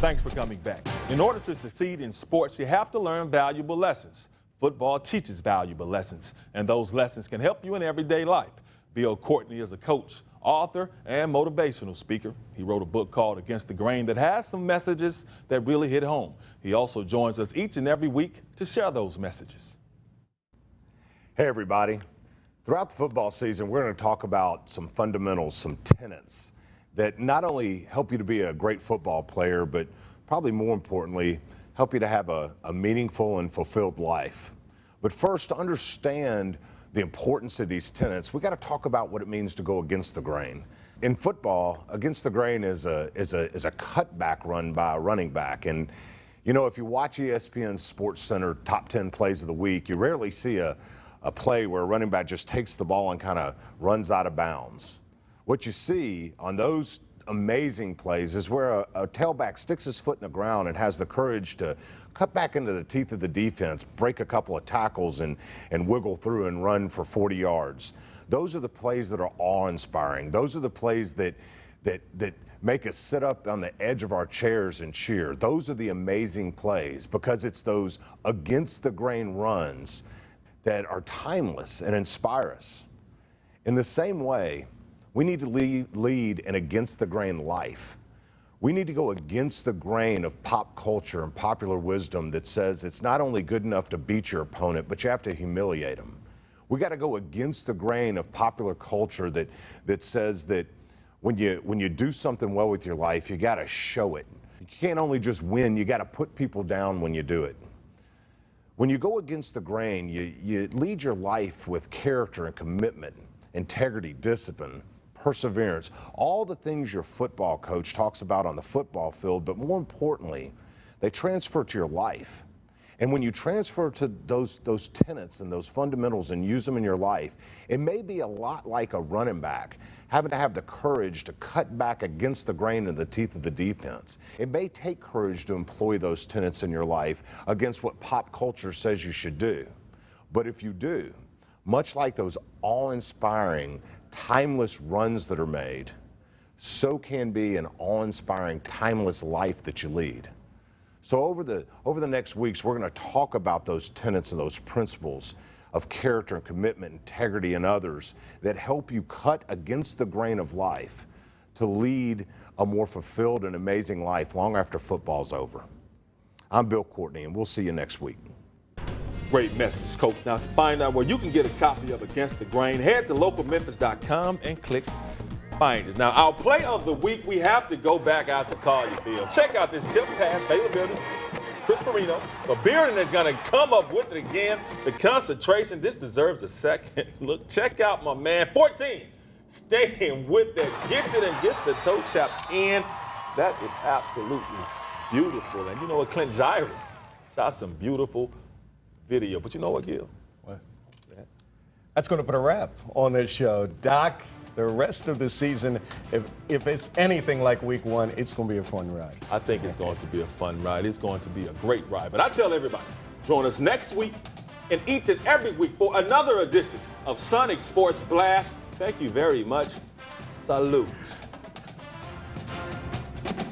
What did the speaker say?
Thanks for coming back. In order to succeed in sports, you have to learn valuable lessons. Football teaches valuable lessons, and those lessons can help you in everyday life. Bill Courtney is a coach, author, and motivational speaker. He wrote a book called Against the Grain that has some messages that really hit home. He also joins us each and every week to share those messages. Hey, everybody. Throughout the football season, we're going to talk about some fundamentals, some tenets that not only help you to be a great football player, but probably more importantly, help you to have a meaningful and fulfilled life. But first, to understand the importance of these tenets, we got to talk about what it means to go against the grain. In football, against the grain is a cutback run by a running back. And, you know, if you watch ESPN's Sports Center top 10 plays of the week, you rarely see a play where a running back just takes the ball and kind of runs out of bounds. What you see on those amazing plays is where a tailback sticks his foot in the ground and has the courage to cut back into the teeth of the defense, break a couple of tackles and wiggle through and run for 40 yards. Those are the plays that are awe-inspiring. Those are the plays that make us sit up on the edge of our chairs and cheer. Those are the amazing plays because it's those against the grain runs that are timeless and inspire us. In the same way, we need to lead an against the grain life. We need to go against the grain of pop culture and popular wisdom that says it's not only good enough to beat your opponent, but you have to humiliate them. We got to go against the grain of popular culture that says that when you do something well with your life, you got to show it. You can't only just win, you got to put people down when you do it. When you go against the grain, you lead your life with character and commitment, integrity, discipline, perseverance, all the things your football coach talks about on the football field, but more importantly, they transfer to your life. And when you transfer to those tenets and those fundamentals and use them in your life, it may be a lot like a running back having to have the courage to cut back against the grain in the teeth of the defense. It may take courage to employ those tenets in your life against what pop culture says you should do. But if you do, much like those awe-inspiring, timeless runs that are made, so can be an awe-inspiring, timeless life that you lead. So over the next weeks, we're going to talk about those tenets and those principles of character and commitment, integrity, and others that help you cut against the grain of life to lead a more fulfilled and amazing life long after football's over. I'm Bill Courtney, and we'll see you next week. Great message, Coach. Now, to find out where you can get a copy of Against the Grain, head to localmemphis.com and click Find It. Now, our play of the week, we have to go back out to Collier Bill. Check out this tip pass, Baylor Building, Chris Perino. But Bearden is going to come up with it again. The concentration, this deserves a second look. Check out my man, 14, staying with that, gets it and gets the toe tap in. That is absolutely beautiful. And you know what, Clint Gyrus shot some beautiful video. But you know what, Gil? What? That's going to put a wrap on this show. Doc, the rest of the season, if it's anything like week one, it's going to be a fun ride. I think it's going to be a fun ride. It's going to be a great ride. But I tell everybody, join us next week and each and every week for another edition of Sonic Sports Blast. Thank you very much. Salute.